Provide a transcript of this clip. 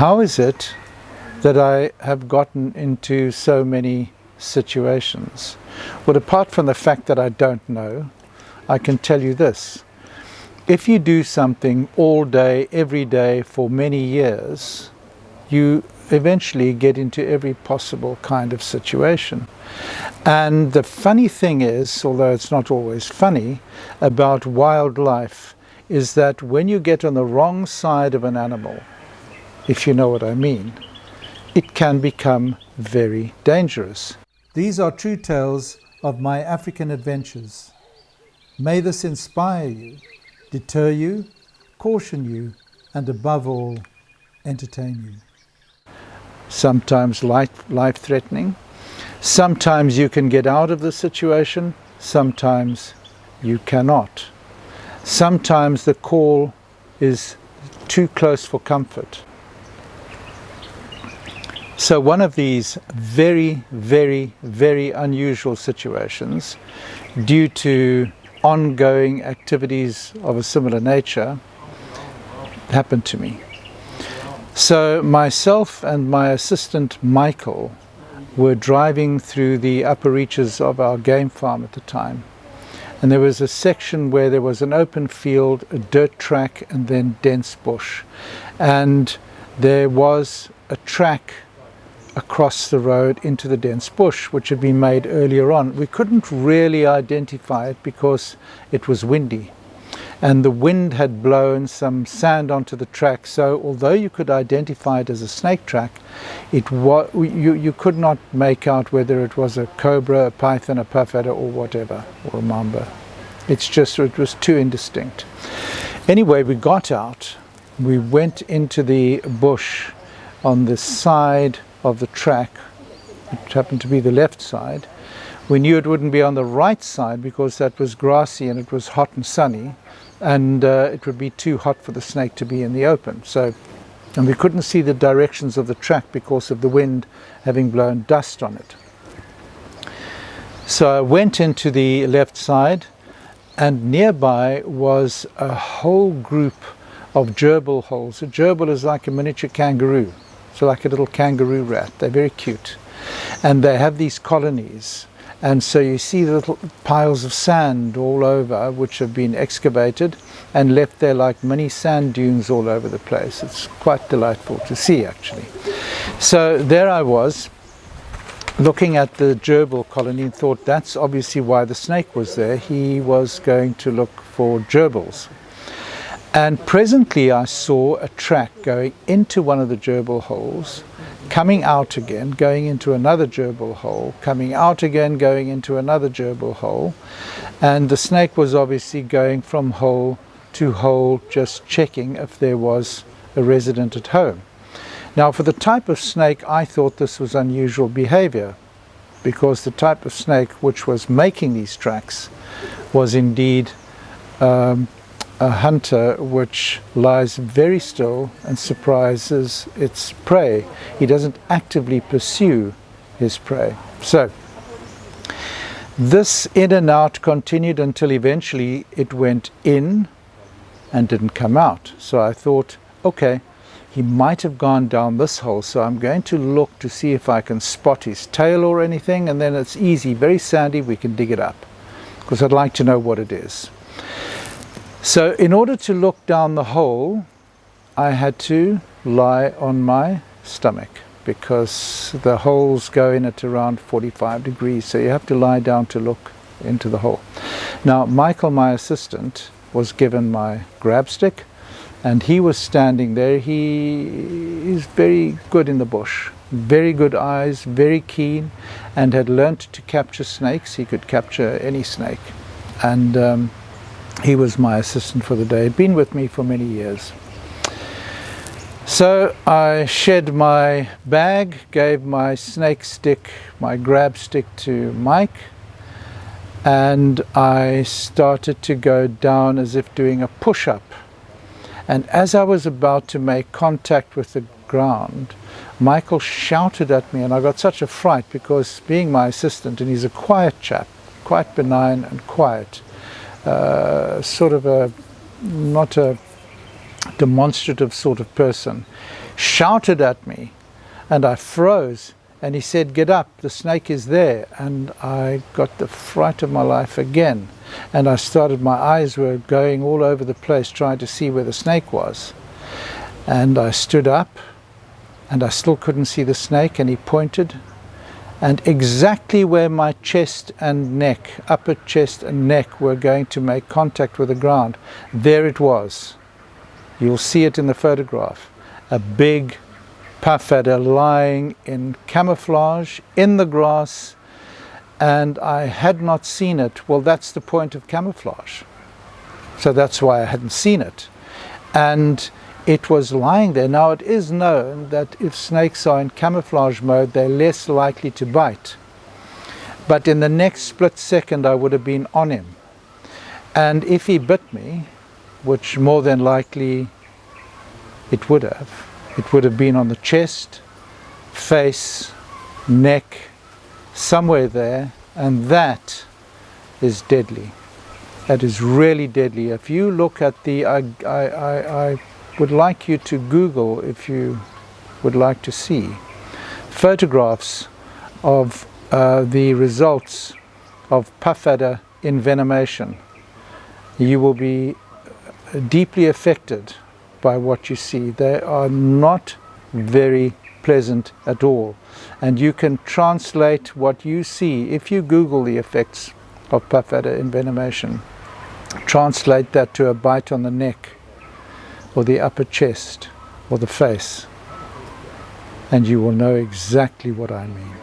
How is it that I have gotten into so many situations? Well, apart from the fact that I don't know, I can tell you this. If you do something all day, every day for many years, you eventually get into every possible kind of situation. And the funny thing is, although it's not always funny, about wildlife is that when you get on the wrong side of an animal, if you know what I mean, it can become very dangerous. These are true tales of my African adventures. May this inspire you, deter you, caution you, and above all, entertain you. Sometimes life-threatening. Sometimes you can get out of the situation. Sometimes you cannot. Sometimes the call is too close for comfort. So one of these very, very, very unusual situations, due to ongoing activities of a similar nature, happened to me. So myself and my assistant Michael were driving through the upper reaches of our game farm at the time. And there was a section where there was an open field, a dirt track, and then dense bush. And there was a track across the road into the dense bush, which had been made earlier on. We couldn't really identify it because it was windy. And the wind had blown some sand onto the track, so although you could identify it as a snake track, you could not make out whether it was a cobra, a python, a puff adder, or whatever, or a mamba. It was too indistinct. Anyway, we got out, we went into the bush on the side of the track, which happened to be the left side. We knew it wouldn't be on the right side because that was grassy and it was hot and sunny, and it would be too hot for the snake to be in the open. And we couldn't see the directions of the track because of the wind having blown dust on it. So I went into the left side, and nearby was a whole group of gerbil holes. A gerbil is like a miniature kangaroo, so like a little kangaroo rat. They're very cute, and they have these colonies. And so you see the little piles of sand all over, which have been excavated and left there like mini sand dunes all over the place. It's quite delightful to see, actually. So there I was, looking at the gerbil colony, and thought that's obviously why the snake was there. He was going to look for gerbils. And presently I saw a track going into one of the gerbil holes, coming out again, going into another gerbil hole, coming out again, going into another gerbil hole. And the snake was obviously going from hole to hole, just checking if there was a resident at home. Now, for the type of snake, I thought this was unusual behavior, because the type of snake which was making these tracks was indeed a hunter which lies very still and surprises its prey. He doesn't actively pursue his prey. So this in and out continued until eventually it went in and didn't come out. So I thought, okay, he might have gone down this hole, so I'm going to look to see if I can spot his tail or anything, and then it's easy, very sandy, we can dig it up, because I'd like to know what it is. So in order to look down the hole, I had to lie on my stomach, because the holes go in at around 45 degrees, so you have to lie down to look into the hole. Now, Michael, my assistant, was given my grab stick, and he was standing there. He is very good in the bush, very good eyes, very keen, and had learnt to capture snakes. He could capture any snake. And he was my assistant for the day. He'd been with me for many years. So I shed my bag, gave my snake stick, my grab stick to Mike, and I started to go down as if doing a push-up. And as I was about to make contact with the ground, Michael shouted at me, and I got such a fright, because being my assistant, and he's a quiet chap, quite benign and quiet, sort of not a demonstrative sort of person. shouted at me, and I froze. And he said, "Get up, the snake is there." And I got the fright of my life again. And my eyes were going all over the place trying to see where the snake was. And I stood up, and I still couldn't see the snake, and he pointed. And exactly where my chest and neck, upper chest and neck, were going to make contact with the ground, there it was. You'll see it in the photograph. A big puff adder lying in camouflage in the grass, and I had not seen it. Well, that's the point of camouflage. So that's why I hadn't seen it. And it was lying there. Now, it is known that if snakes are in camouflage mode, they're less likely to bite. But in the next split second, I would have been on him. And if he bit me, which more than likely it would have been on the chest, face, neck, somewhere there, and that is deadly. That is really deadly. If you look at the, I would like you to Google, if you would like to see, photographs of the results of puff adder envenomation. You will be deeply affected by what you see. They are not very pleasant at all. And you can translate what you see. If you Google the effects of puff adder envenomation, translate that to a bite on the neck, or the upper chest, or the face, and you will know exactly what I mean.